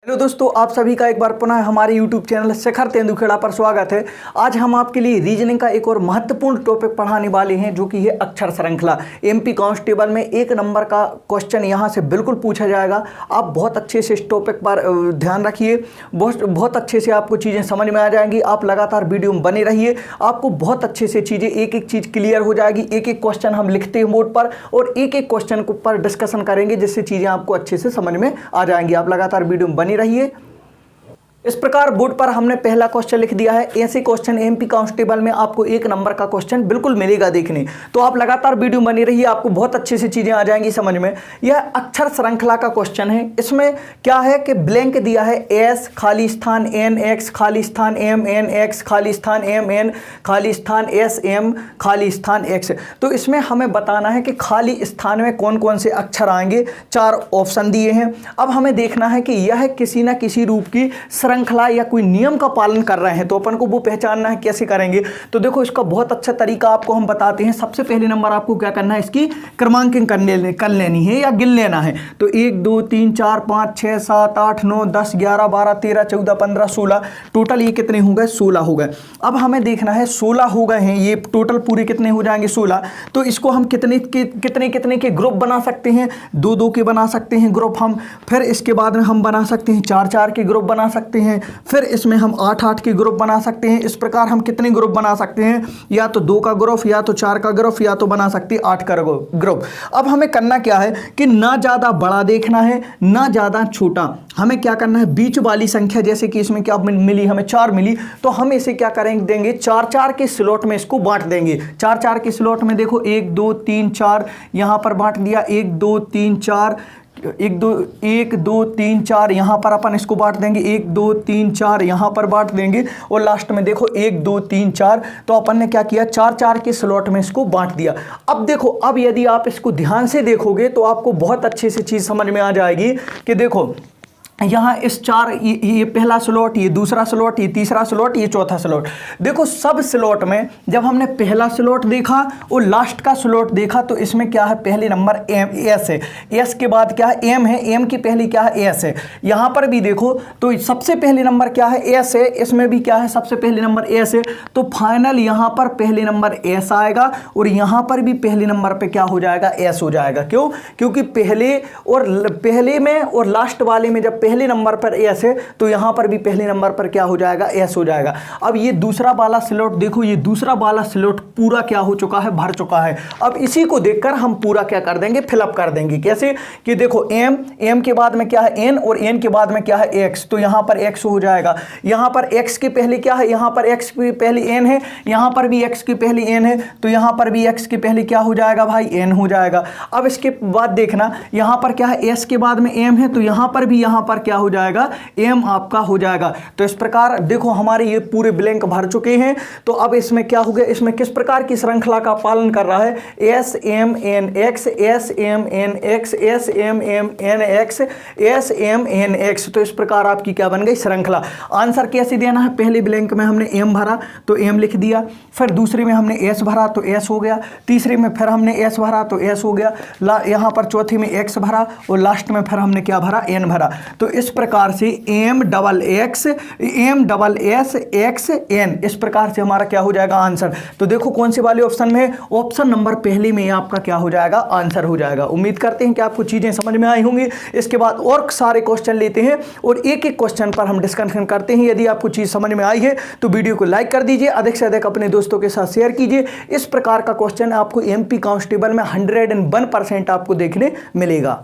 Hello दोस्तों, आप सभी का एक बार पुनः हमारे YouTube चैनल शिखर तेंदुखेड़ा पर स्वागत है। आज हम आपके लिए रीजनिंग का एक और महत्वपूर्ण टॉपिक पढ़ाने वाले हैं, जो कि है अक्षर श्रृंखला। एमपी कांस्टेबल में 1 नंबर का क्वेश्चन यहां से बिल्कुल पूछा जाएगा। आप बहुत अच्छे से इस टॉपिक पर ध्यान रखिए, बहुत अच्छे से आपको चीज़ें समझ में आ जाएंगी। आप लगातार वीडियो में बने रहिए, आपको बहुत अच्छे से चीज़ें एक एक चीज़ क्लियर हो जाएगी। एक एक क्वेश्चन हम लिखते हैं बोर्ड पर और एक एक क्वेश्चन पर डिस्कशन करेंगे, जिससे चीज़ें आपको अच्छे से समझ में आ जाएंगी। आप लगातार वीडियो में बने रहिए। इस प्रकार बोर्ड पर हमने पहला क्वेश्चन लिख दिया है। ऐसे क्वेश्चन एमपी कांस्टेबल में आपको 1 नंबर का क्वेश्चन बिल्कुल मिलेगा देखने। तो आप लगातार वीडियो बनी रहिए, आपको बहुत अच्छे से चीजें आ जाएंगी समझ में। यह अक्षर श्रृंखला का क्वेश्चन है। इसमें क्या है कि ब्लैंक दिया है एस खाली स्थान एन एक्स खाली स्थान एम एन एक्स खाली स्थान एम एन खाली स्थान एस एम खाली स्थान एक्स। तो इसमें हमें बताना है कि खाली स्थान में कौन कौन से अक्षर आएंगे। 4 ऑप्शन दिए हैं। अब हमें देखना है कि यह किसी ना किसी रूप की श्रृंखला या कोई नियम का पालन कर रहे हैं, तो अपन को वो पहचानना है। कैसे करेंगे? तो देखो, इसका बहुत अच्छा तरीका आपको हम बताते हैं। सबसे पहले नंबर आपको क्या करना है, इसकी क्रमांकन कर लेनी है या गिन लेना है। तो 1 2 3 4 5 6 7 8 9 10 11 12 13 14 15 16, टोटल ये कितने हो गए? 16 हो गए। अब हमें देखना है 16 हो गए हैं, ये टोटल पूरे कितने हो जाएंगे? 16। तो इसको हम कितने के ग्रुप बना सकते हैं? 2 2 के बना सकते हैं ग्रुप हम। फिर इसके बाद में हम बना सकते हैं 4 4 के ग्रुप बना सकते हैं। फिर इसमें हम 8 8 के ग्रुप बना सकते हैं। इस प्रकार हम कितने ग्रुप बना सकते हैं? या तो 2 का ग्रुप, या तो 4 का ग्रुप, या तो बना सकते हैं 8 का ग्रुप। अब हमें करना क्या है कि ना ज़्यादा बड़ा देखना है, ना ज़्यादा छोटा। हमें क्या करना है, बीच वाली संख्या, जैसे कि इसमें क्या मिली, हमें 4 मिली, तो हम इसे क्या करेंगे, देंगे 4 4 के स्लॉट में इसको बांट देंगे। 4 4 के स्लॉट में देखो 1 2 3 4 यहाँ पर बांट दिया। 1 2 3 4 1 2 3 4 यहाँ पर अपन इसको बांट देंगे। 1 2 3 4 यहाँ पर बांट देंगे और लास्ट में देखो 1 2 3 4। तो अपन ने क्या किया, 4 4 के स्लॉट में इसको बांट दिया। अब देखो, अब यदि आप इसको ध्यान से देखोगे तो आपको बहुत अच्छे से चीज़ समझ में आ जाएगी कि देखो यहाँ इस 4, ये पहला स्लॉट, ये दूसरा स्लॉट, ये तीसरा स्लॉट, ये चौथा स्लॉट। देखो, सब स्लॉट में जब हमने पहला स्लॉट देखा और लास्ट का स्लॉट देखा, तो इसमें क्या है, पहले नंबर एम एस है। एस के बाद क्या है, एम है। एम की पहली क्या है, एस है। यहाँ पर भी देखो तो सबसे पहले नंबर क्या है, एस है। इसमें भी क्या है, सबसे पहले नंबर एस है। तो फाइनल यहाँ पर पहले नंबर एस आएगा और यहाँ पर भी पहले नंबर पर क्या हो जाएगा, एस हो जाएगा। क्यों? क्योंकि पहले में और लास्ट वाले में जब पहले नंबर पर एस है, तो यहां पर भी पहले नंबर पर क्या हो जाएगा, एस हो जाएगा। अब ये दूसरा वाला स्लॉट देखो, ये दूसरा वाला स्लॉट पूरा क्या हो चुका है, भर चुका है। अब इसी को देखकर हम पूरा क्या कर देंगे, फिलअप कर देंगे। कैसे कि देखो, एम के बाद में क्या है, एन, और एन के बाद में क्या है, एक्स। तो यहां पर एक्स हो जाएगा। यहां पर एक्स के पहले क्या है, यहां पर एक्स की पहली एन है, यहां पर भी एक्स की पहली एन है, तो यहां पर भी एक्स के पहले क्या हो जाएगा भाई, एन हो जाएगा। अब इसके बाद देखना, यहां पर क्या है, एस के बाद में एम है, तो यहां पर भी यहां पर क्या हो जाएगा, एम आपका हो जाएगा। तो इस प्रकार देखो, हमारे ये पूरे ब्लैंक भर चुके हैं। तो अब इसमें क्या हो गया, इसमें किस प्रकार की श्रृंखला का पालन कर रहा है, S M N X, S M N X, S M M N X, S M N X. तो इस प्रकार आपकी क्या बन गई, श्रृंखला। आंसर कैसे देना है, पहले ब्लैंक में हमने एम भरा तो एम लिख दिया, फिर दूसरे में हमने एस भरा तो एस हो गया, तीसरे में फिर हमने एस भरा तो एस हो गया, यहाँ पर चौथे में एक्स भरा और लास्ट में फिर हमने क्या भरा, एन भरा। तो इस प्रकार से M double X, M double S X N, इस प्रकार से हमारा क्या हो जाएगा, आंसर। तो देखो कौन से वाले ऑप्शन में, ऑप्शन नंबर पहले में आपका क्या हो जाएगा, आंसर हो जाएगा। उम्मीद करते हैं कि आपको चीजें समझ में आई होंगी। इसके बाद और सारे क्वेश्चन लेते हैं और एक एक क्वेश्चन पर हम डिस्कशन करते हैं। यदि आपको चीज समझ में आई है तो वीडियो को लाइक कर दीजिए, अधिक से अधिक अपने दोस्तों के साथ शेयर कीजिए। इस प्रकार का क्वेश्चन आपको एमपी कांस्टेबल में 101% आपको देखने मिलेगा।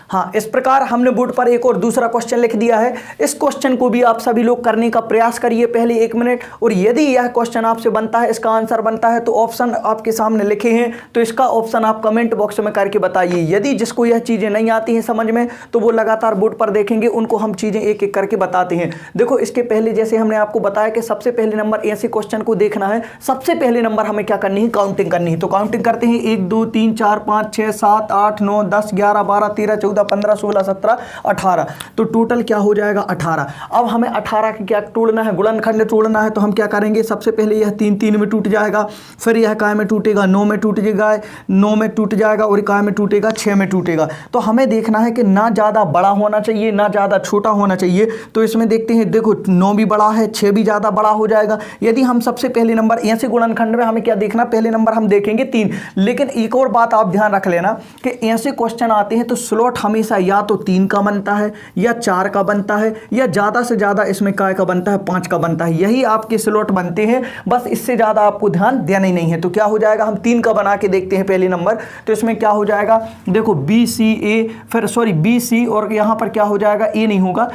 हाँ, इस प्रकार हमने बोर्ड पर एक और दूसरा क्वेश्चन लिख दिया है। इस क्वेश्चन को भी आप सभी लोग करने का प्रयास करिए पहले 1 मिनट, और यदि यह क्वेश्चन आपसे बनता है, इसका आंसर बनता है, तो ऑप्शन आपके सामने लिखे हैं, तो इसका ऑप्शन आप कमेंट बॉक्स में करके बताइए। यदि जिसको यह चीज़ें नहीं आती हैं समझ में, तो वो लगातार बोर्ड पर देखेंगे, उनको हम चीज़ें एक एक करके बताते हैं। देखो, इसके पहले जैसे हमने आपको बताया कि सबसे पहले नंबर ऐसे क्वेश्चन को देखना है, सबसे पहले नंबर हमें क्या करनी है, काउंटिंग करनी है। तो काउंटिंग करते हैं, 1 2 3 4 5 6 7 8 9 10 11 12 13 14 14 15 16 17 18, तो टोटल क्या हो जाएगा 18। अब हमें 18 की क्या तोड़ना है, गुणनखंड तोड़ना है। तो हम क्या करेंगे, सबसे पहले यह 3 3 में टूट जाएगा, फिर यह काय में टूटेगा, 9 में टूट जाएगा, 9 में टूट जाएगा, और काय में टूटेगा, 6 में टूटेगा। तो हमें देखना है कि ना ज़्यादा बड़ा होना चाहिए ना ज़्यादा छोटा होना चाहिए। तो इसमें देखते हैं, देखो 9 भी बड़ा है, 6 भी ज़्यादा बड़ा हो जाएगा। यदि हम सबसे पहले नंबर ऐसे गुणनखंड में हमें क्या देखना, पहले नंबर हम देखेंगे 3। लेकिन एक और बात आप ध्यान रख लेना कि ऐसे क्वेश्चन आते हैं तो स्लॉट हमेशा या तो 3 का बनता है या 4 का बनता है, या ज़्यादा से ज़्यादा इसमें काय का बनता है, 5 का बनता है। यही आपके स्लॉट बनते हैं, बस इससे ज़्यादा आपको ध्यान देना ही नहीं है। तो क्या हो जाएगा, हम 3 का बना के देखते हैं पहले नंबर। तो इसमें क्या हो जाएगा, देखो BCA, फिर सॉरी BC, और यहाँ पर क्या हो जाएगा, ए नहीं होगा,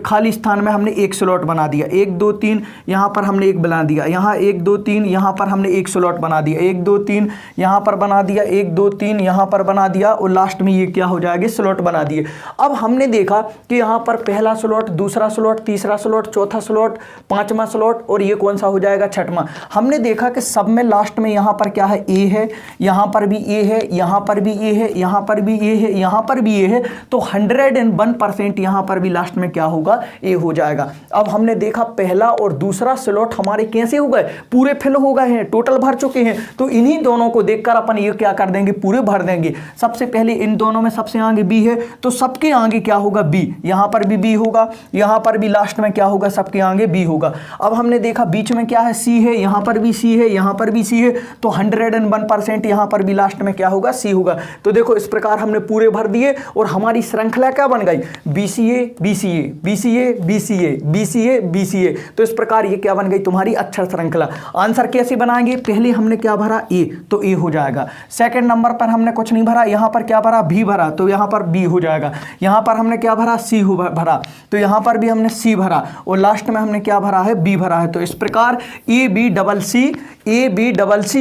खाली स्थान में हमने एक स्लॉट बना दिया, 1 2 3 यहाँ पर हमने एक बना दिया, यहाँ 1 2 3 यहाँ पर हमने एक स्लॉट बना दिया, 1 2 3 यहाँ पर बना दिया, 1 2 3 यहाँ पर बना दिया, और लास्ट में ये क्या हो जाएगा, स्लॉट बना दिए। अब हमने देखा कि यहाँ पर पहला स्लॉट, दूसरा स्लॉट, तीसरा स्लॉट, चौथा स्लॉट, 5वां स्लॉट, और ये कौन सा हो जाएगा, 6वां। हमने देखा कि सब में लास्ट में यहाँ पर क्या है, ए है, यहाँ पर भी ए है, यहाँ पर भी ए है, यहाँ पर भी ए है, यहाँ पर भी ए है। तो 101% यहाँ पर भी लास्ट में क्या होगा, ए हो जाएगा। अब हमने देखा पहला और दूसरा स्लॉट हमारे कैसे हो गए, पूरे फिल हो गए हैं, टोटल भर चुके हैं। तो इन्हीं दोनों को देखकर अपन ये क्या कर देंगे, पूरे भर देंगे। सबसे पहले इन दोनों में सबसे आगे बी है, तो सबके आगे क्या होगा, बी, यहाँ पर भी बी होगा, यहाँ पर भी लास्ट में क्या होगा, सबके आगे बी होगा। अब हमने देखा बीच में क्या है, सी है, यहाँ पर भी सी है, यहाँ पर भी सी है, तो 101% यहाँ पर भी लास्ट में क्या होगा, सी होगा। तो देखो इस प्रकार हमने पूरे भर दिए, और हमारी श्रृंखला क्या बन गई, BCA BCA BCA BCA BCA BCA। तो इस प्रकार ये क्या बन गई, तुम्हारी अक्षर श्रृंखला। आंसर कैसे बनाएंगे, पहले हमने क्या भरा, ए, तो ए हो जाएगा। सेकंड नंबर पर हमने कुछ नहीं भरा, यहाँ पर क्या भरा, बी भरा, तो यहाँ पर बी हो जाएगा। यहाँ पर हमने क्या भरा, सी भरा, तो यहाँ पर भी हमने सी भरा, और लास्ट में हमने क्या भरा है, बी भरा है। तो इस प्रकार ABCC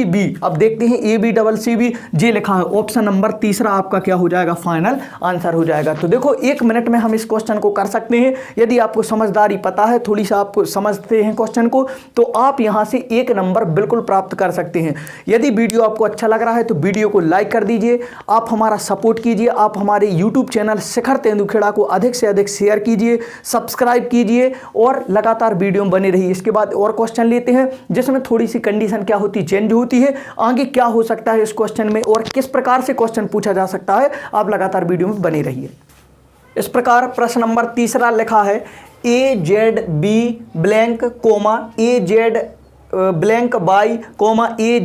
B। अब देखते हैं ABCC जे लिखा है, ऑप्शन नंबर तीसरा आपका क्या हो जाएगा, फाइनल आंसर हो जाएगा। तो देखो 1 मिनट में हम इस क्वेश्चन को कर सकते हैं। यदि आपको समझदारी पता है, थोड़ी सा आपको समझते हैं क्वेश्चन को, तो आप यहां से 1 नंबर बिल्कुल प्राप्त कर सकते हैं। यदि वीडियो आपको अच्छा लग रहा है तो वीडियो को लाइक कर दीजिए, आप हमारा सपोर्ट कीजिए, आप हमारे यूट्यूब चैनल शिखर तेंदुखेड़ा को अधिक से अधिक शेयर कीजिए, सब्सक्राइब कीजिए, और लगातार वीडियो बने रहिए। इसके बाद और क्वेश्चन लेते हैं जिसमें थोड़ी सी कंडीशन क्या होती है, चेंज होती है, आगे क्या हो सकता है इस क्वेश्चन में, और किस प्रकार से क्वेश्चन पूछा जा सकता है। आप लगातार वीडियो में बने रहिए। इस प्रकार प्रश्न नंबर तीसरा लिखा है, AZB blank comma AZ blank by comma A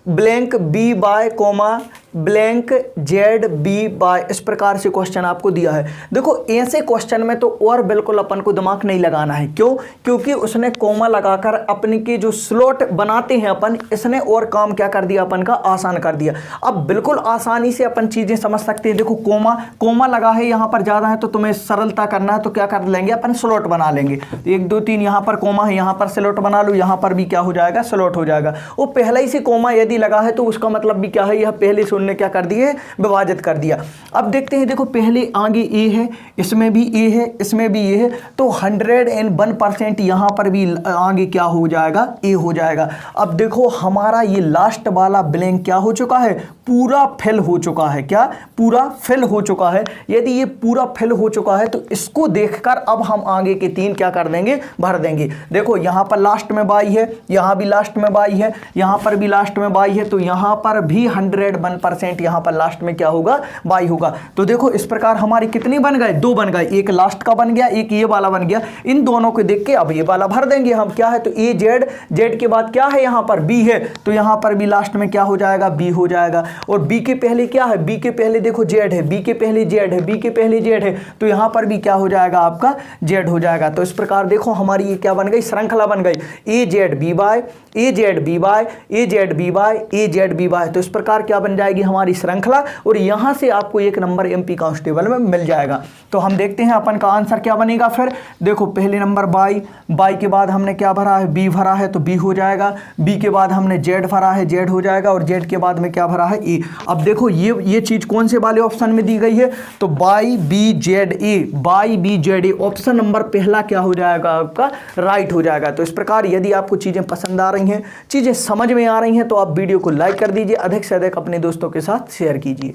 blank B by comma blank Z B by. इस प्रकार से क्वेश्चन आपको दिया है। देखो ऐसे क्वेश्चन में तो और बिल्कुल अपन को दिमाग नहीं लगाना है, क्यों, क्योंकि उसने कोमा लगाकर अपने के जो स्लॉट बनाते हैं अपन, इसने और काम क्या कर दिया, अपन का आसान कर दिया। अब बिल्कुल आसानी से अपन चीज़ें समझ सकते हैं। देखो कोमा लगा है, यहाँ पर ज़्यादा है तो तुम्हें सरलता करना है, तो क्या कर लेंगे अपन, स्लॉट बना लेंगे। 1 2 3 यहाँ पर कोमा है, यहाँ पर स्लॉट बना लो, यहाँ पर भी क्या हो जाएगा, स्लॉट हो जाएगा। वो पहले ही से कोमा यदि लगा है तो उसका मतलब भी क्या है, यह पहले से उन्होंने क्या कर दिए, विभाजित कर दिया। अब देखते हैं, देखो पहले आगे ए है, इसमें भी ए है, इसमें भी ए है, तो 101% यहाँ पर भी आगे क्या हो जाएगा, ए हो जाएगा। अब देखो हमारा ये लास्ट वाला ब्लैंक क्या हो चुका है, पूरा फिल हो चुका है। क्या, पूरा फिल हो चुका है। यदि ये पूरा फिल हो चुका है तो इसको देखकर अब हम आगे के 3 क्या कर देंगे, भर देंगे। देखो यहाँ पर लास्ट में बाई है, यहाँ भी लास्ट में बाई है, यहाँ पर भी लास्ट में बाई है, तो यहाँ पर भी 101% यहाँ पर लास्ट में क्या होगा, बाई होगा। तो देखो इस प्रकार हमारी कितनी बन गए, 2 बन गए, एक लास्ट का बन गया, एक ये वाला बन गया। इन दोनों को देख के अब ये वाला भर देंगे हम। क्या है, तो ए जेड के बाद क्या है, यहाँ पर बी है, तो यहाँ पर भी लास्ट में क्या हो जाएगा, बी हो जाएगा। और बी के पहले क्या है, बी के पहले देखो जेड है, बी के पहले जेड है, बी के पहले जेड है, तो यहाँ पर भी क्या हो जाएगा, आपका जेड हो जाएगा। तो इस प्रकार देखो हमारी ये क्या बन गई, श्रृंखला बन गई, ए जेड बी बाय, ए जेड बी बाय, ए जेड बी बाय, ए जेड बी बाय। तो इस प्रकार क्या बन जाएगी हमारी श्रृंखला, और यहाँ से आपको 1 नंबर एमपी कांस्टेबल में मिल जाएगा। तो हम देखते हैं अपन का आंसर क्या बनेगा। फिर देखो पहले नंबर बाई, बाई के बाद हमने क्या भरा है, बी भरा है, तो बी हो जाएगा। बी के बाद हमने जेड भरा है, जेड हो जाएगा। और जेड के बाद में क्या भरा है, ए। अब देखो ये चीज कौन से वाले ऑप्शन में दी गई है, तो by B Z A, by B Z A, option number पहला क्या हो जाएगा, आपका राइट हो जाएगा। तो इस प्रकार यदि आपको चीजें पसंद आ रही हैं, चीजें समझ में आ रही हैं, तो आप वीडियो को लाइक कर दीजिए, अधिक से अधिक अपने दोस्तों के साथ शेयर कीजिए।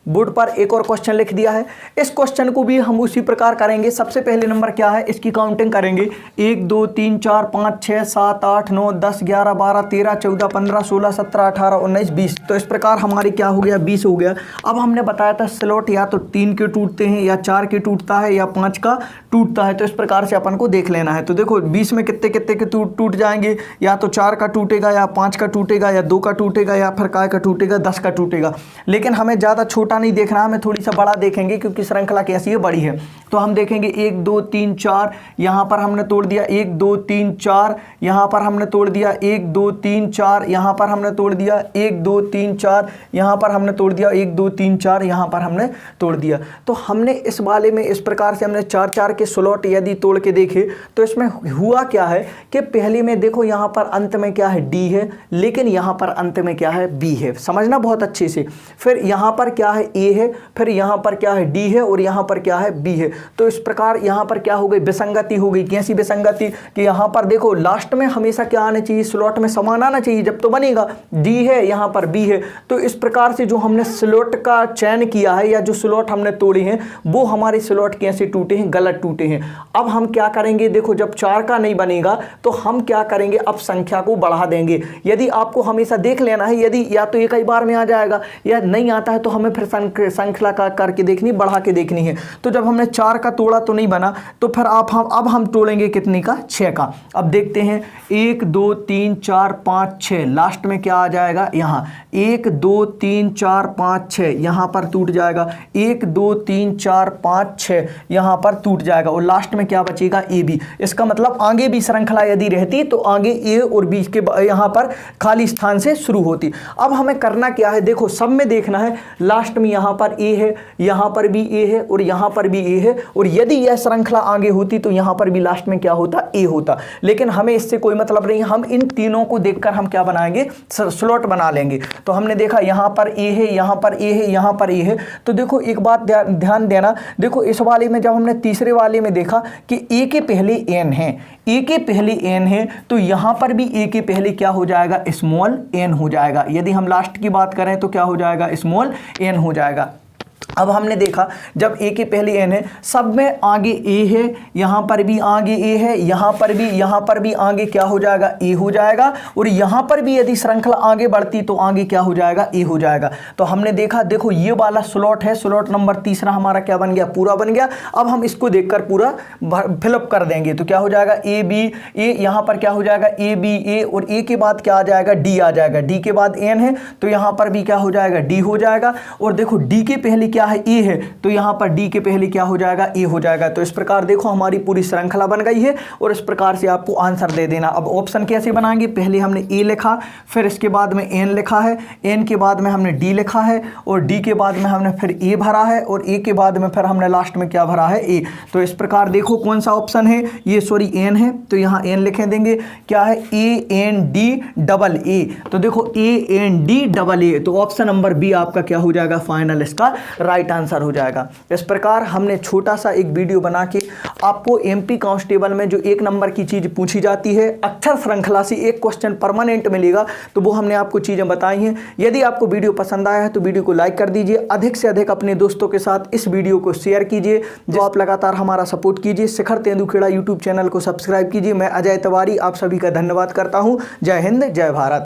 बोर्ड पर एक और क्वेश्चन लिख दिया है। इस क्वेश्चन को भी हम उसी प्रकार करेंगे। सबसे पहले नंबर क्या है, इसकी काउंटिंग करेंगे। 1 2 3 4 5 6 7 8 9 10 11 12 13 14 15 16 17 18 19 20। तो इस प्रकार हमारी क्या हो गया, 20 हो गया। अब हमने बताया था स्लॉट या तो 3 के टूटते हैं या 4 के टूटता है या 5 का टूटता है। तो इस प्रकार से अपन को देख लेना है। तो देखो 20 में कितने कितने के टूट जाएंगे, या तो 4 का टूटेगा या 5 का टूटेगा या 2 का टूटेगा या फिर काय का टूटेगा, 10 का टूटेगा। लेकिन हमें ज़्यादा छोटा नहीं देखना है, हमें थोड़ी सा बड़ा देखेंगे क्योंकि श्रृंखला कैसी है, बड़ी है। तो हम देखेंगे 1 2 3 4, यहाँ पर हमने तोड़ दिया 1 2 3 4, यहाँ पर हमने तोड़ दिया 1 2 3 4, यहाँ पर हमने तोड़ दिया 1 2 3 4, यहाँ पर हमने तोड़ दिया 1 2 3 4, यहाँ पर हमने तोड़ दिया। तो हमने इस वाले में इस प्रकार से हमने 4 4 के स्लॉट यदि तोड़ के देखे तो इसमें हुआ क्या है कि पहले में देखो यहाँ पर अंत में क्या है, डी है, लेकिन यहाँ पर अंत में क्या है, बी है। समझना बहुत अच्छे से। फिर यहाँ पर क्या है, ए है, फिर यहाँ पर क्या है, डी है, और यहाँ पर क्या है, बी है। तो इस प्रकार यहाँ पर क्या हो गई, विसंगति हो गई। कैसी विसंगति कि यहाँ पर देखो लास्ट में हमेशा क्या आना चाहिए, स्लॉट में समान आना चाहिए जब तो बनेगा। डी है, यहाँ पर बी है। तो इस प्रकार से जो हमने स्लॉट का चयन किया है या जो स्लॉट हमने तोड़े हैं वो हमारे स्लॉट कैसे टूटे हैं, गलत टूटे हैं। अब हम क्या करेंगे, देखो जब 4 का नहीं बनेगा तो हम क्या करेंगे, अब संख्या को बढ़ा देंगे। यदि आपको हमेशा देख लेना है, यदि या तो एक ही बार में आ जाएगा या नहीं आता है तो हमें फिर श्रृंखला का करके देखनी, बढ़ा के देखनी है। तो जब हमने 4 का तोड़ा तो नहीं बना, तो फिर अब हम तोड़ेंगे कितने का, 6 का। अब देखते हैं 1 2 3 4 5 6, लास्ट में क्या आ जाएगा, यहाँ 1 2 3 4 5 6, यहाँ पर टूट जाएगा। 1 2 3 4 5 6, यहाँ पर टूट जाएगा। और लास्ट में क्या बचेगा, ए बी। इसका मतलब आगे भी श्रृंखला यदि रहती तो आगे ए और बी के यहाँ पर खाली स्थान से शुरू होती। अब हमें करना क्या है, देखो सब में देखना है, लास्ट में यहाँ पर ए है, यहाँ पर भी ए है और यहाँ पर भी ए है। और यदि यह श्रृंखला आगे होती तो यहाँ पर भी लास्ट में क्या होता, ए होता। लेकिन हमें इससे कोई मतलब नहीं, हम इन तीनों को देखकर हम क्या बनाएंगे, स्लॉट बना लेंगे। तो हमने देखा यहाँ पर ए है, यहाँ पर ए है, यहाँ पर ए है। तो देखो एक बात ध्यान देना, देखो इस वाले में जब हमने तीसरे वाले में देखा कि ए के पहले एन है, ए के पहले एन है, तो यहाँ पर भी ए के पहले क्या हो जाएगा, स्मॉल एन हो जाएगा। यदि हम लास्ट की बात करें तो क्या हो जाएगा, स्मॉल एन हो जाएगा। अब हमने देखा जब ए के पहले एन है, सब में आगे ए है, यहाँ पर भी आगे ए है, यहाँ पर भी आगे क्या हो जाएगा, ए हो जाएगा। और यहाँ पर भी यदि श्रृंखला आगे बढ़ती तो आगे क्या हो जाएगा, ए हो जाएगा। तो हमने देखा, देखो ये वाला स्लॉट है, स्लॉट नंबर तीसरा हमारा क्या बन गया, पूरा बन गया। अब हम इसको देखकर पूरा फिलअप कर देंगे तो क्या हो जाएगा, ए बी ए, यहाँ पर क्या हो जाएगा, ए बी ए, और ए के बाद क्या आ जाएगा, डी आ जाएगा। डी के बाद एन है तो यहाँ पर भी क्या हो जाएगा, डी हो जाएगा। और देखो डी के पहले क्या है, ए है, तो यहाँ पर डी के पहले क्या हो जाएगा, ए हो जाएगा। तो इस प्रकार देखो हमारी पूरी श्रृंखला बन गई है। और इस प्रकार से आपको आंसर दे देना। अब ऑप्शन कैसे बनाएंगे, पहले हमने ए लिखा, फिर इसके बाद में एन लिखा है, एन के बाद में हमने डी लिखा है, और डी के बाद में हमने फिर ए भरा है, और ए के बाद में फिर हमने लास्ट में क्या भरा है, ए। तो इस प्रकार देखो कौन सा ऑप्शन है, ये सॉरी एन है, तो यहाँ एन लिखे देंगे, क्या है, A N D double A. तो देखो A N D double A, तो ऑप्शन नंबर बी आपका क्या हो जाएगा, फाइनल इसका राइट आंसर हो जाएगा। इस प्रकार हमने छोटा सा एक वीडियो बना के आपको एमपी कांस्टेबल में जो 1 नंबर की चीज़ पूछी जाती है, अक्षर श्रृंखला से एक क्वेश्चन परमानेंट मिलेगा, तो वो हमने आपको चीज़ें बताई हैं। यदि आपको वीडियो पसंद आया है तो वीडियो को लाइक कर दीजिए, अधिक से अधिक अपने दोस्तों के साथ इस वीडियो को शेयर कीजिए। जो आप लगातार हमारा सपोर्ट कीजिए। शिखर तेंदुखेड़ा यूट्यूब चैनल को सब्सक्राइब कीजिए। मैं अजय तिवारी आप सभी का धन्यवाद करता हूँ। जय हिंद, जय भारत।